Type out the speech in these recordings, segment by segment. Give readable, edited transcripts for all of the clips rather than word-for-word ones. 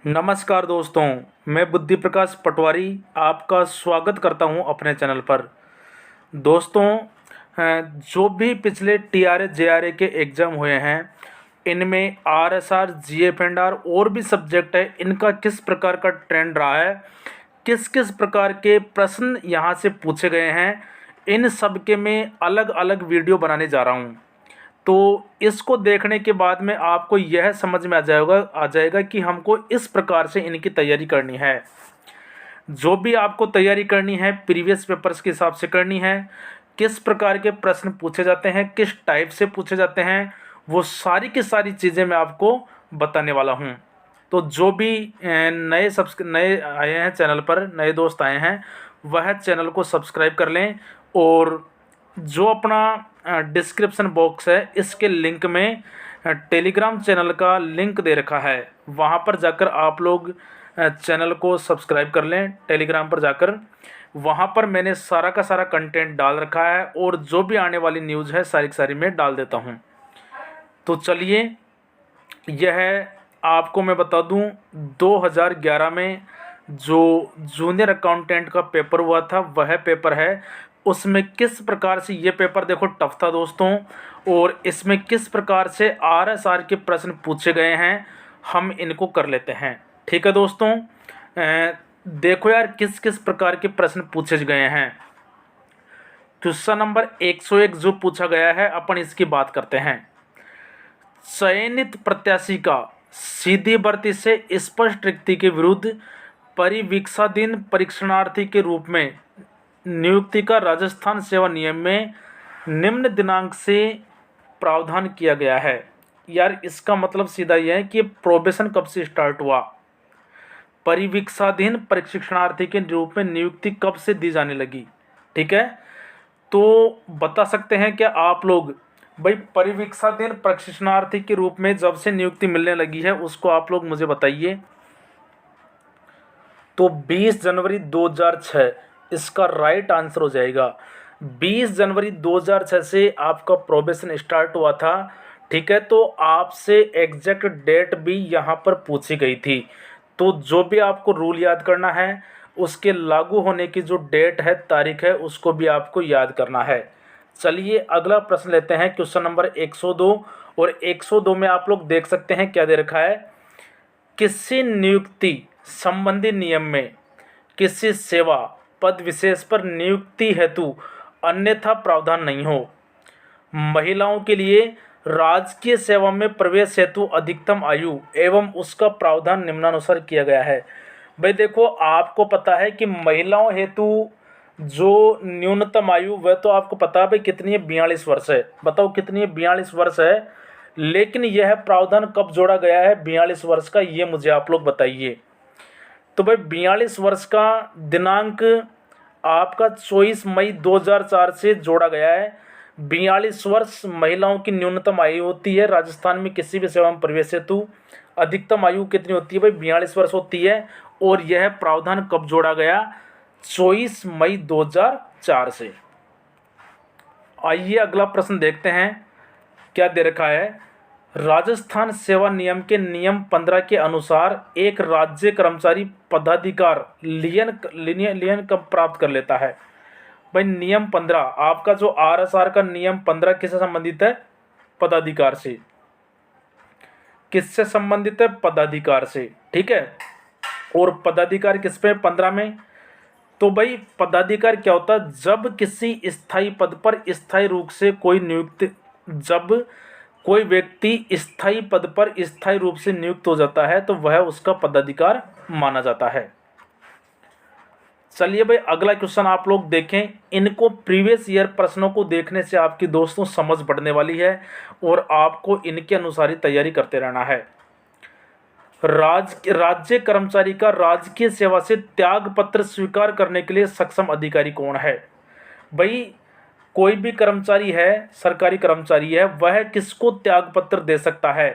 नमस्कार दोस्तों, मैं बुद्धि प्रकाश पटवारी आपका स्वागत करता हूं अपने चैनल पर। दोस्तों, जो भी पिछले टीआरए जेआरए के एग्ज़ाम हुए हैं, इनमें आरएसआर जीएफएनडीआर और भी सब्जेक्ट है, इनका किस प्रकार का ट्रेंड रहा है, किस किस प्रकार के प्रश्न यहां से पूछे गए हैं, इन सब के मैं अलग अलग वीडियो बनाने जा रहा हूं। तो इसको देखने के बाद में आपको यह समझ में आ जाएगा कि हमको इस प्रकार से इनकी तैयारी करनी है। जो भी आपको तैयारी करनी है प्रीवियस पेपर्स के हिसाब से करनी है, किस प्रकार के प्रश्न पूछे जाते हैं, किस टाइप से पूछे जाते हैं, वो सारी की सारी चीज़ें मैं आपको बताने वाला हूँ। तो जो भी नए आए हैं चैनल पर, नए दोस्त आए हैं, वह चैनल को सब्सक्राइब कर लें। और जो अपना डिस्क्रिप्शन बॉक्स है, इसके लिंक में टेलीग्राम चैनल का लिंक दे रखा है, वहाँ पर जाकर आप लोग चैनल को सब्सक्राइब कर लें। टेलीग्राम पर जाकर वहाँ पर मैंने सारा का सारा कंटेंट डाल रखा है, और जो भी आने वाली न्यूज़ है सारी की सारी मैं डाल देता हूँ। तो चलिए, यह आपको मैं बता दूं, 2011 में जो जूनियर अकाउंटेंट का पेपर हुआ था वह पेपर है। उसमें किस प्रकार से ये पेपर देखो टफ था दोस्तों, और इसमें किस प्रकार से आरएसआर के प्रश्न पूछे गए हैं, हम इनको कर लेते हैं। ठीक है दोस्तों, देखो यार किस किस प्रकार के प्रश्न पूछे गए हैं। क्वेश्चन नंबर 101 जो पूछा गया है, अपन इसकी बात करते हैं। चयनित प्रत्याशी का सीधी भर्ती से स्पष्ट रिक्ति के विरुद्ध परिवीक्षाधीन परीक्षणार्थी के रूप में नियुक्ति का राजस्थान सेवा नियम में निम्न दिनांक से प्रावधान किया गया है। यार इसका मतलब सीधा यह है कि प्रोबेशन कब से स्टार्ट हुआ, परिवीक्षाधीन प्रशिक्षणार्थी के रूप में नियुक्ति कब से दी जाने लगी। ठीक है, तो बता सकते हैं क्या आप लोग, भाई परिवीक्षाधीन प्रशिक्षणार्थी के रूप में जब से नियुक्ति मिलने लगी है उसको आप लोग मुझे बताइए। तो 20 जनवरी 2006 इसका राइट आंसर हो जाएगा। 20 जनवरी 2006 से आपका प्रोबेशन स्टार्ट हुआ था। ठीक है, तो आपसे एग्जैक्ट डेट भी यहाँ पर पूछी गई थी। तो जो भी आपको रूल याद करना है, उसके लागू होने की जो डेट है, तारीख है, उसको भी आपको याद करना है। चलिए अगला प्रश्न लेते हैं, क्वेश्चन नंबर 102। और 102 में आप लोग देख सकते हैं क्या दे रखा है। किसी नियुक्ति संबंधी नियम में किसी सेवा पद विशेष पर नियुक्ति हेतु अन्यथा प्रावधान नहीं हो। महिलाओं के लिए राजकीय सेवा में प्रवेश हेतु अधिकतम आयु एवं उसका प्रावधान निम्नानुसार किया गया है। भाई देखो, आपको पता है कि महिलाओं हेतु जो न्यूनतम आयु, वह तो आपको पता है भाई कितनी है, 42 वर्ष है। बताओ कितनी है, 42 वर्ष है। लेकिन यह प्रावधान कब जोड़ा गया है 42 वर्ष का, ये मुझे आप लोग बताइए। तो भाई 42 वर्ष का दिनांक आपका 24 मई 2004 से जोड़ा गया है। 42 वर्ष महिलाओं की न्यूनतम आयु होती है राजस्थान में किसी भी सेवा में प्रवेश हेतु। अधिकतम आयु कितनी होती है भाई, 42 वर्ष होती है। और यह प्रावधान कब जोड़ा गया, 24 मई 2004 से। आइए अगला प्रश्न देखते हैं क्या दे रखा है। राजस्थान सेवा नियम के नियम 15 के अनुसार एक राज्य कर्मचारी पदाधिकार लियन कब प्राप्त कर लेता है। भाई नियम 15 आपका जो आरएसआर का नियम 15 किससे संबंधित है, पदाधिकार से। किससे संबंधित है, पदाधिकार से। ठीक है, और पदाधिकार किस पे 15 में। तो भाई पदाधिकार क्या होता है, जब किसी स्थायी पद पर स्थायी रूप से कोई नियुक्त, जब कोई व्यक्ति स्थायी पद पर स्थायी रूप से नियुक्त हो जाता है तो वह उसका पदाधिकार माना जाता है। चलिए भाई अगला क्वेश्चन आप लोग देखें। इनको प्रीवियस ईयर प्रश्नों को देखने से आपकी दोस्तों समझ बढ़ने वाली है, और आपको इनके अनुसार ही तैयारी करते रहना है। राज्य कर्मचारी का राजकीय सेवा से त्याग पत्र स्वीकार करने के लिए सक्षम अधिकारी कौन है। भाई कोई भी कर्मचारी है, सरकारी कर्मचारी है, वह किसको त्याग पत्र दे सकता है।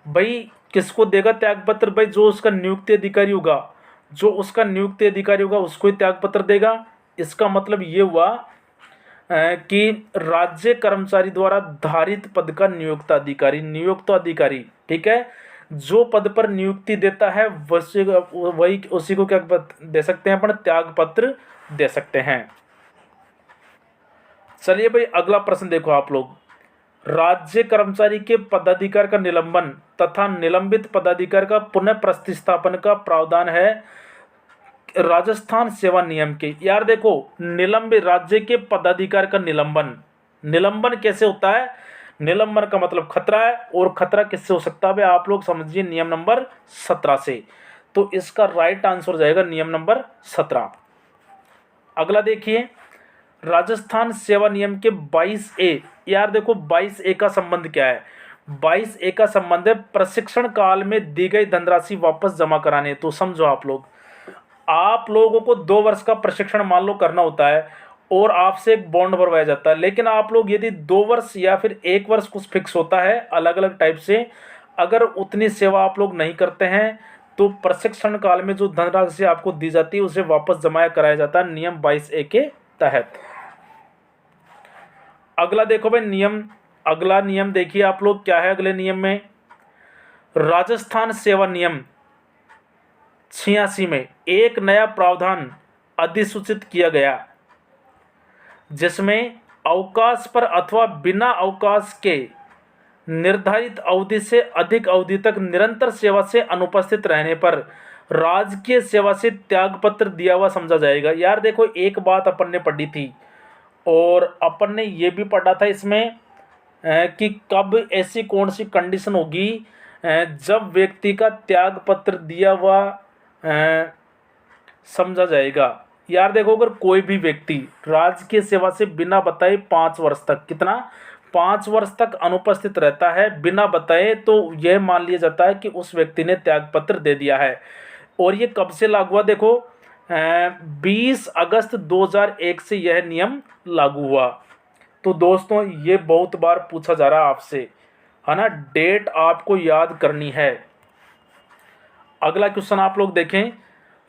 भाई किसको देगा त्याग पत्र, भाई जो उसका नियुक्ति अधिकारी होगा, जो उसका नियुक्ति अधिकारी होगा उसको ही त्याग पत्र देगा। इसका मतलब ये हुआ कि राज्य कर्मचारी द्वारा धारित पद का नियुक्त अधिकारी, ठीक है, जो पद पर नियुक्ति देता है वही उसी को क्या दे सकते हैं अपन, त्याग पत्र दे सकते हैं। चलिए भाई अगला प्रश्न देखो आप लोग। राज्य कर्मचारी के पदाधिकार का निलंबन तथा निलंबित पदाधिकार का पुनः प्रतिस्थापन का प्रावधान है राजस्थान सेवा नियम के। यार देखो, निलंबित राज्य के पदाधिकार का निलंबन, निलंबन कैसे होता है? निलंबन का मतलब खतरा है, और खतरा किससे हो सकता है आप लोग समझिए, नियम नंबर 17 से। तो इसका राइट आंसर जाएगा नियम नंबर 17। अगला देखिए, राजस्थान सेवा नियम के 22A। यार देखो 22A का संबंध क्या है? 22A का संबंध है प्रशिक्षण काल में दी गई धनराशि वापस जमा कराने। तो समझो आप लोगों को 2 वर्ष का प्रशिक्षण मान लो करना होता है, और आपसे एक बॉन्ड भरवाया जाता है, लेकिन आप लोग यदि 2 वर्ष या फिर 1 वर्ष कुछ फिक्स होता है अलग अलग टाइप से, अगर उतनी सेवा आप लोग नहीं करते हैं तो प्रशिक्षण काल में जो धनराशि आपको दी जाती है उसे वापस जमा कराया जाता है नियम 22A के तहत। अगला देखो भाई अगला नियम देखिए आप लोग क्या है अगले नियम में। राजस्थान सेवा नियम 86 में एक नया प्रावधान अधिसूचित किया गया, जिसमें अवकाश पर अथवा बिना अवकाश के निर्धारित अवधि से अधिक अवधि तक निरंतर सेवा से अनुपस्थित रहने पर राजकीय सेवा से त्यागपत्र दिया हुआ समझा जाएगा। यार देखो, एक बात अपन ने पढ़ी थी, और अपन ने ये भी पढ़ा था इसमें कि कब ऐसी कौन सी कंडीशन होगी जब व्यक्ति का त्यागपत्र दिया हुआ समझा जाएगा। यार देखो, अगर कोई भी व्यक्ति राजकीय सेवा से बिना बताए 5 वर्ष तक, कितना, 5 वर्ष तक अनुपस्थित रहता है बिना बताए, तो यह मान लिया जाता है कि उस व्यक्ति ने त्यागपत्र दे दिया है। और ये कब से लागू हुआ? देखो 20 अगस्त 2001 से यह नियम लागू हुआ। तो दोस्तों ये बहुत बार पूछा जा रहा है आपसे, है ना, डेट आपको याद करनी है। अगला क्वेश्चन आप लोग देखें,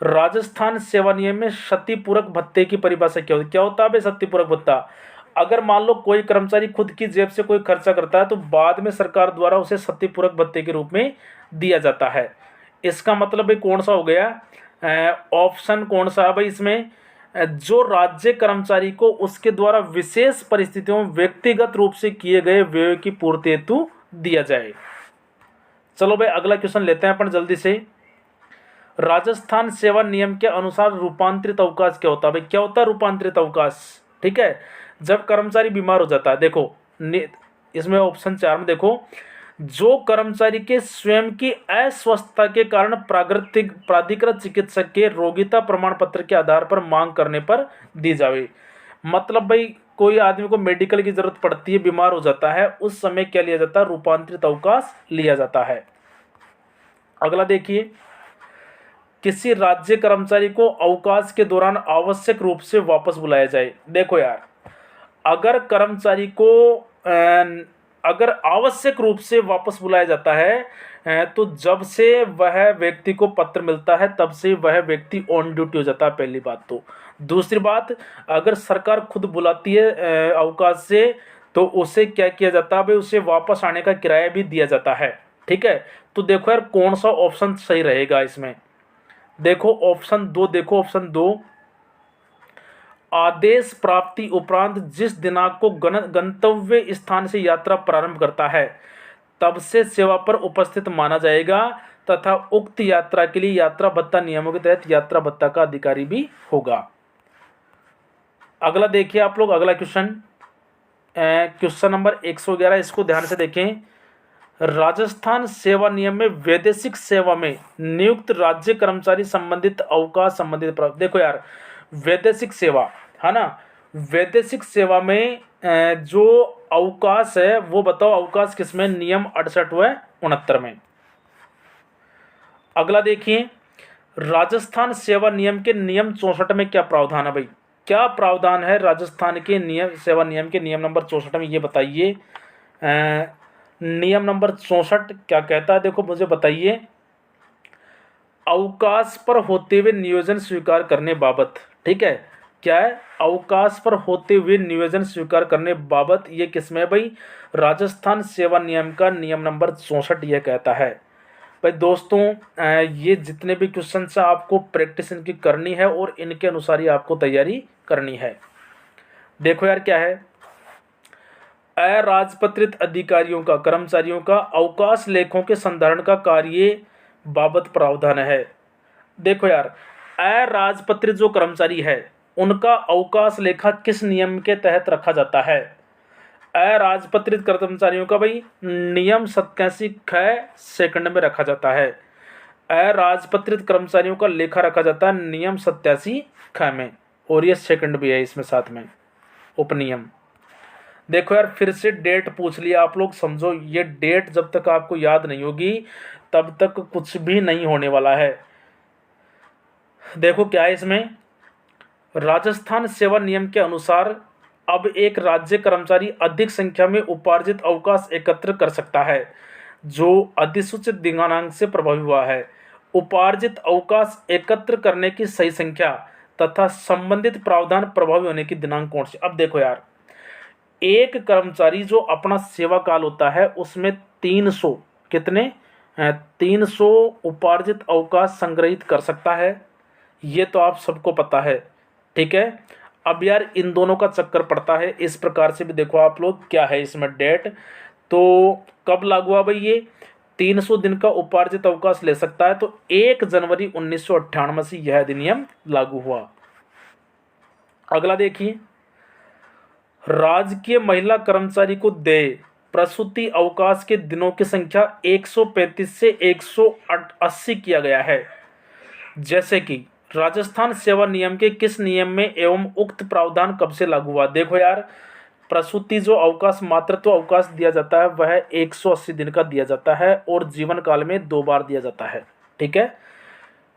राजस्थान सेवा नियम में क्षतिपूरक भत्ते की परिभाषा क्या होती? क्या होता है भाई क्षतिपूरक भत्ता? अगर मान लो कोई कर्मचारी खुद की जेब से कोई खर्चा करता है तो बाद में सरकार द्वारा उसे क्षतिपूरक भत्ते के रूप में दिया जाता है। इसका मतलब भाई कौन सा हो गया? ऑप्शन कौन सा है भाई इसमें? जो राज्य कर्मचारी को उसके द्वारा विशेष परिस्थितियों में व्यक्तिगत रूप से किए गए व्यय की पूर्ति हेतु दिया जाए। चलो भाई अगला क्वेश्चन लेते हैं अपन जल्दी से। राजस्थान सेवा नियम के अनुसार रूपांतरित अवकाश क्या होता है? भाई क्या होता है रूपांतरित अवकाश? ठीक है, जब कर्मचारी बीमार हो जाता है, देखो इसमें ऑप्शन 4 में देखो, जो कर्मचारी के स्वयं की अस्वस्थता के कारण प्राधिकृत चिकित्सक के रोगिता प्रमाण पत्र के आधार पर मांग करने पर दी जावे। मतलब भाई कोई आदमी को मेडिकल की जरूरत पड़ती है, बीमार हो जाता है, उस समय क्या लिया जाता है? रूपांतरित अवकाश लिया जाता है। अगला देखिए, किसी राज्य कर्मचारी को अवकाश के दौरान आवश्यक रूप से वापस बुलाया जाए। देखो यार, अगर कर्मचारी को अगर आवश्यक रूप से वापस बुलाया जाता है तो जब से वह व्यक्ति को पत्र मिलता है तब से वह व्यक्ति ऑन ड्यूटी हो जाता है, पहली बात तो। दूसरी बात, अगर सरकार खुद बुलाती है अवकाश से तो उसे क्या किया जाता है भाई? उसे वापस आने का किराया भी दिया जाता है। ठीक है, तो देखो यार कौन सा ऑप्शन सही रहेगा इसमें? देखो ऑप्शन 2, देखो ऑप्शन 2, आदेश प्राप्ति उपरांत जिस दिनांक को गंतव्य स्थान से यात्रा प्रारंभ करता है तब से सेवा पर उपस्थित माना जाएगा तथा उक्त यात्रा के लिए यात्रा भत्ता नियमों के तहत यात्रा भत्ता का अधिकारी भी होगा। अगला देखिए आप लोग, अगला क्वेश्चन नंबर 111, इसको ध्यान से देखें। राजस्थान सेवा नियम में वैदेशिक सेवा में नियुक्त राज्य कर्मचारी संबंधित अवकाश संबंधित देखो यार, वैदेशिक सेवा है ना, वैदेशिक सेवा में जो अवकाश है वो बताओ, अवकाश किसमें? नियम 68 व 69 में। अगला देखिए, राजस्थान सेवा नियम के नियम 64 में क्या प्रावधान है भाई? क्या प्रावधान है राजस्थान के सेवा नियम के नियम नंबर 64 में, ये बताइए। नियम नंबर 64 क्या कहता है? देखो मुझे बताइए। अवकाश पर होते हुए नियोजन स्वीकार करने बाबत, ठीक है, क्या है? अवकाश पर होते हुए नियोजन स्वीकार करने बाबत, ये किसमें है भाई? राजस्थान सेवा नियम का नियम नंबर 64 यह कहता है। भाई दोस्तों ये जितने भी क्वेश्चन से आपको प्रैक्टिस इनकी करनी है और इनके अनुसार ही आपको तैयारी करनी है। देखो यार क्या है, अराजपत्रित अधिकारियों का, कर्मचारियों का अवकाश लेखों के संधारण का कार्य बाबत प्रावधान है। देखो यार, अराजपत्रित जो कर्मचारी है उनका अवकाश लेखा किस नियम के तहत रखा जाता है? अराजपत्रित कर्मचारियों का भाई नियम 87 ख सेकंड में रखा जाता है। अराजपत्रित कर्मचारियों का लेखा रखा जाता है नियम 87 ख में, और ये सेकंड भी है इसमें साथ में उपनियम। देखो यार, फिर से डेट पूछ लिया आप लोग, समझो ये डेट जब तक आपको याद नहीं होगी तब तक कुछ भी नहीं होने वाला है। देखो क्या है इसमें, राजस्थान सेवा नियम के अनुसार अब एक राज्य कर्मचारी अधिक संख्या में उपार्जित अवकाश एकत्र कर सकता है जो अधिसूचित दिनांक से प्रभावी हुआ है। उपार्जित अवकाश एकत्र करने की सही संख्या तथा संबंधित प्रावधान प्रभावी होने की दिनांक कौन सी? अब देखो यार, एक कर्मचारी जो अपना सेवा काल होता है उसमें 300 कितने 300 उपार्जित अवकाश संग्रहित कर सकता है, ये तो आप सबको पता है। ठीक है, अब यार इन दोनों का चक्कर पड़ता है इस प्रकार से भी। देखो आप लोग क्या है इसमें डेट, तो कब लागू हुआ भाई ये 300 दिन का उपार्जित अवकाश ले सकता है, तो 1 जनवरी 1998 से यह अधिनियम लागू हुआ। अगला देखिए, राजकीय महिला कर्मचारी को देय प्रसूति अवकाश के दिनों की संख्या 135 से 180 किया गया है। जैसे कि राजस्थान सेवा नियम के किस नियम में एवं उक्त प्रावधान कब से लागू हुआ? देखो यार, प्रसूति जो अवकाश मातृत्व अवकाश दिया जाता है वह 180 दिन का दिया जाता है और जीवन काल में 2 बार दिया जाता है। ठीक है,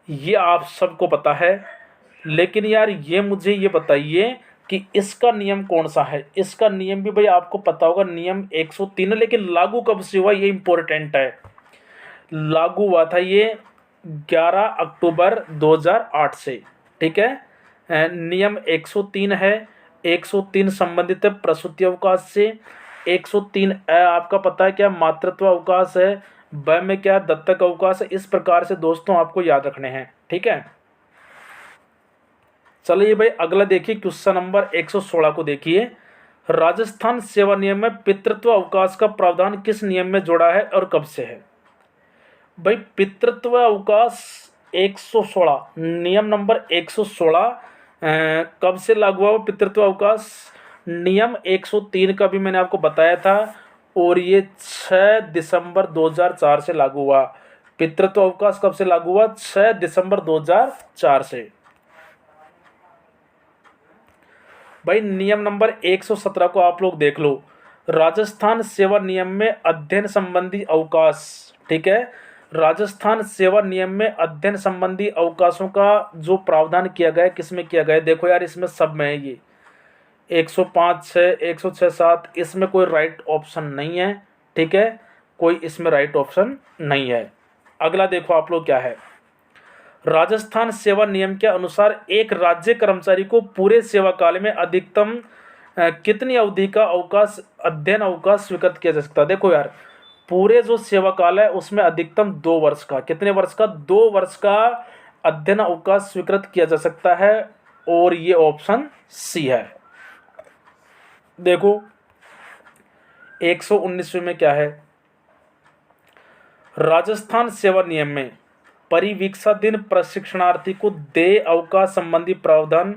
ये आप सबको पता है, लेकिन यार ये मुझे ये बताइए कि इसका नियम कौन सा है? इसका नियम भी भाई आपको पता होगा, नियम 103, लेकिन लागू कब से हुआ ये इंपॉर्टेंट है। लागू हुआ था ये 11 अक्टूबर 2008 से। ठीक है, नियम 103 है, 103 संबंधित है प्रसूति अवकाश से, 103 आपका पता है क्या मातृत्व अवकाश है, ब में क्या दत्तक अवकाश है। इस प्रकार से दोस्तों आपको याद रखने हैं। ठीक है, चलिए भाई अगला देखिए, क्वेश्चन नंबर 116 को देखिए। राजस्थान सेवा नियम में पितृत्व अवकाश का प्रावधान किस नियम में जोड़ा है और कब से है? भाई पितृत्व अवकाश 116 नियम नंबर 116 कब से लागू हुआ? पितृत्व अवकाश नियम 103 का भी मैंने आपको बताया था, और ये 6 दिसंबर 2004 से लागू हुआ। पितृत्व अवकाश कब से लागू हुआ? 6 दिसंबर 2004 से। भाई नियम नंबर 117 को आप लोग देख लो, राजस्थान सेवा नियम में अध्ययन संबंधी अवकाश। ठीक है, राजस्थान सेवा नियम में अध्ययन संबंधी अवकाशों का जो प्रावधान किया गया है किसमें किया गया है? देखो यार इसमें सब में है, ये 105, 6, 106, 7, इसमें कोई राइट ऑप्शन नहीं है। ठीक है, कोई इसमें राइट ऑप्शन नहीं है। अगला देखो आप लोग क्या है, राजस्थान सेवा नियम के अनुसार एक राज्य कर्मचारी को पूरे सेवा काल में अधिकतम कितनी अवधि का अवकाश अध्ययन अवकाश स्वीकृत किया जा सकता है? देखो यार, पूरे जो सेवा काल है उसमें अधिकतम 2 वर्ष का, कितने वर्ष का? 2 वर्ष का अध्ययन अवकाश स्वीकृत किया जा सकता है, और ये ऑप्शन सी है। देखो 119वें में क्या है, राजस्थान सेवा नियम में परिवीक्षाधीन प्रशिक्षणार्थी को देय अवकाश संबंधी प्रावधान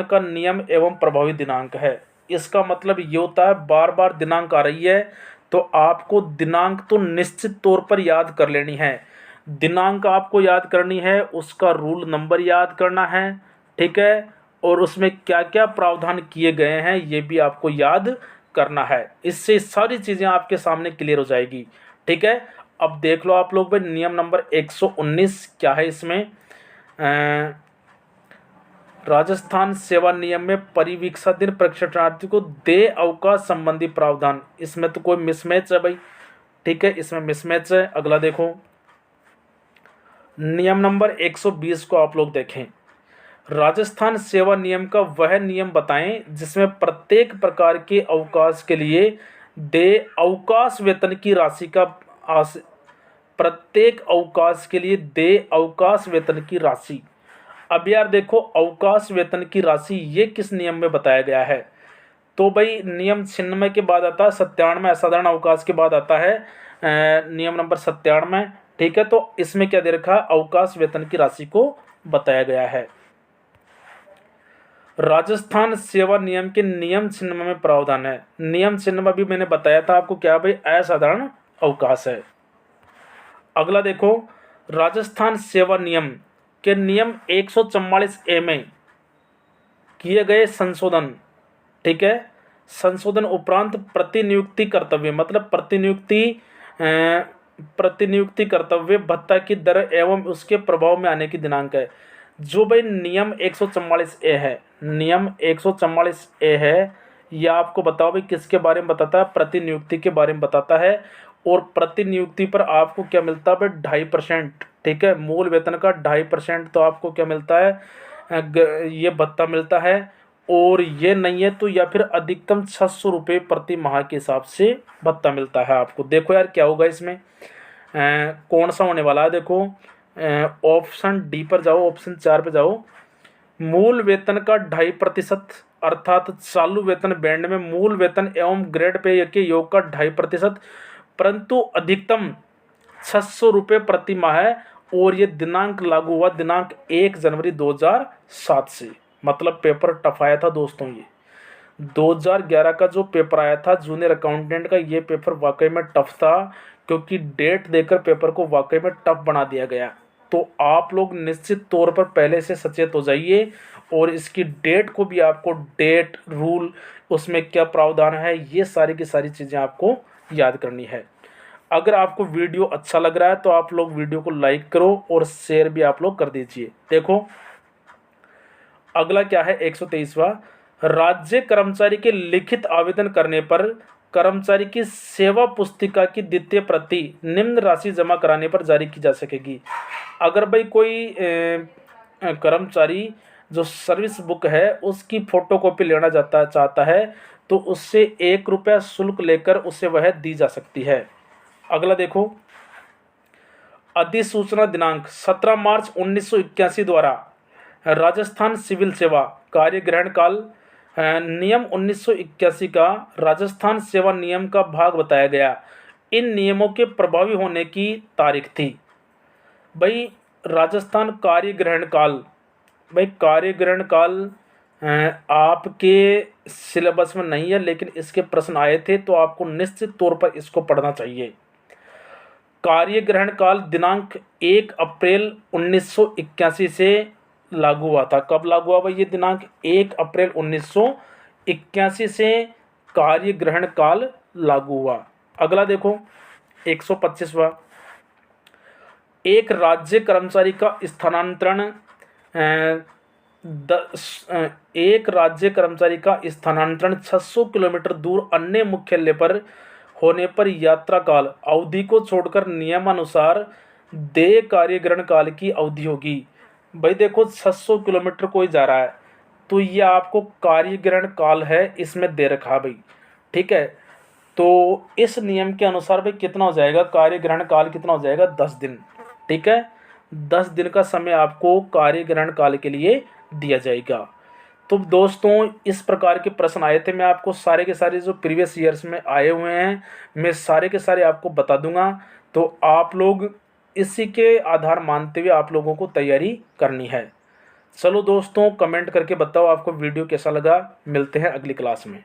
का नियम एवं प्रभावी दिनांक है। इसका मतलब ये होता है बार बार दिनांक आ रही है तो आपको दिनांक तो निश्चित तौर पर याद कर लेनी है। दिनांक आपको याद करनी है, उसका रूल नंबर याद करना है। ठीक है, और उसमें क्या क्या प्रावधान किए गए हैं ये भी आपको याद करना है। इससे सारी चीज़ें आपके सामने क्लियर हो जाएगी। ठीक है, अब देख लो आप लोग भाई नियम नंबर 119 क्या है इसमें, राजस्थान सेवा नियम में परिवीक्षाधीन प्रशिक्षणार्थी को देय अवकाश संबंधी प्रावधान, इसमें तो कोई मिसमैच है भाई। ठीक है, इसमें मिसमैच है। अगला देखो नियम नंबर 120 को आप लोग देखें, राजस्थान सेवा नियम का वह नियम बताएं जिसमें प्रत्येक प्रकार के अवकाश के लिए देय अवकाश वेतन की राशि का प्रत्येक अवकाश के लिए दे अवकाश वेतन की राशि। अब यार देखो, अवकाश वेतन की राशि ये किस नियम में बताया गया है? तो भाई नियम 96 के बाद आता है 97, असाधारण अवकाश के बाद आता है नियम नंबर 97। ठीक है, तो इसमें क्या दे रखा है? अवकाश वेतन की राशि को बताया गया है। राजस्थान सेवा नियम के नियम 96 में प्रावधान है। नियम 96 भी मैंने बताया था आपको, क्या भाई? असाधारण अवकाश है। अगला देखो, राजस्थान सेवा नियम के नियम 144A में किए गए संशोधन। ठीक है, संशोधन उपरांत प्रतिनियुक्ति कर्तव्य, मतलब प्रतिनियुक्ति कर्तव्य भत्ता की दर एवं उसके प्रभाव में आने की दिनांक है। जो भाई नियम 144A है, नियम 144A है, यह आपको बताओ भाई किसके बारे में बताता है? प्रतिनियुक्ति के बारे में बताता है। और प्रतिनियुक्ति पर आपको क्या मिलता है भाई? 2.5%। ठीक है, मूल वेतन का 2.5% तो आपको क्या मिलता है? ये भत्ता मिलता है। और ये नहीं है तो या फिर अधिकतम 600 रुपये प्रति माह के हिसाब से भत्ता मिलता है आपको। देखो यार क्या होगा इसमें, कौन सा होने वाला है? देखो, ऑप्शन डी पर जाओ, ऑप्शन 4 पे जाओ। मूल वेतन का 2.5%, अर्थात चालू वेतन बैंड में मूल वेतन एवं ग्रेड पे के योग का 2.5%, परंतु अधिकतम 600 रुपये प्रति माह है। और ये दिनांक लागू हुआ दिनांक 1 जनवरी 2007 से। मतलब पेपर टफ आया था दोस्तों। ये 2011 का जो पेपर आया था जूनियर अकाउंटेंट का, ये पेपर वाकई में टफ था, क्योंकि डेट देकर पेपर को वाकई में टफ बना दिया गया। तो आप लोग निश्चित तौर पर पहले से सचेत हो जाइए, और इसकी डेट को भी आपको, डेट, रूल, उसमें क्या प्रावधान है, ये सारी की सारी चीज़ें आपको याद करनी है। अगर आपको वीडियो अच्छा लग रहा है तो आप लोग वीडियो को लाइक करो और शेयर भी आप लोग कर दीजिए। देखो अगला क्या है, 123वां। राज्य कर्मचारी के लिखित आवेदन करने पर कर्मचारी की सेवा पुस्तिका की द्वितीय प्रति निम्न राशि जमा कराने पर जारी की जा सकेगी। अगर भाई कोई कर्मचारी जो सर्विस बुक है उसकी फोटोकॉपी लेना चाहता है तो उससे 1 रुपया शुल्क लेकर उसे वह दी जा सकती है। अगला देखो, अधिसूचना दिनांक 17 मार्च 1981 द्वारा राजस्थान सिविल सेवा कार्यग्रहण काल नियम 1981 का राजस्थान सेवा नियम का भाग बताया गया। इन नियमों के प्रभावी होने की तारीख थी। भाई राजस्थान कार्यग्रहण काल, भाई कार्यग्रहण काल आपके सिलेबस में नहीं है, लेकिन इसके प्रश्न आए थे तो आपको निश्चित तौर पर इसको पढ़ना चाहिए। कार्यग्रहण काल दिनांक 1 अप्रैल 1981 से लागू हुआ था। कब लागू हुआ भाई? ये दिनांक 1 अप्रैल 1981 से कार्यग्रहण काल लागू हुआ। अगला देखो, 125वां। एक राज्य कर्मचारी का स्थानांतरण एक राज्य कर्मचारी का स्थानांतरण 600 किलोमीटर दूर अन्य मुख्यालय पर होने पर यात्रा काल अवधि को छोड़कर नियमानुसार देय कार्यग्रहण काल की अवधि होगी। भाई देखो 600 किलोमीटर कोई जा रहा है तो ये आपको कार्यग्रहण काल है, इसमें दे रखा भाई। ठीक है, तो इस नियम के अनुसार भाई कितना हो जाएगा कार्यग्रहण काल? कितना हो जाएगा? 10 दिन। ठीक है, 10 दिन का समय आपको कार्यग्रहण काल के लिए दिया जाएगा। तो दोस्तों इस प्रकार के प्रश्न आए थे, मैं आपको सारे के सारे जो प्रीवियस ईयर्स में आए हुए हैं मैं सारे के सारे आपको बता दूंगा। तो आप लोग इसी के आधार मानते हुए आप लोगों को तैयारी करनी है। चलो दोस्तों, कमेंट करके बताओ आपको वीडियो कैसा लगा। मिलते हैं अगली क्लास में।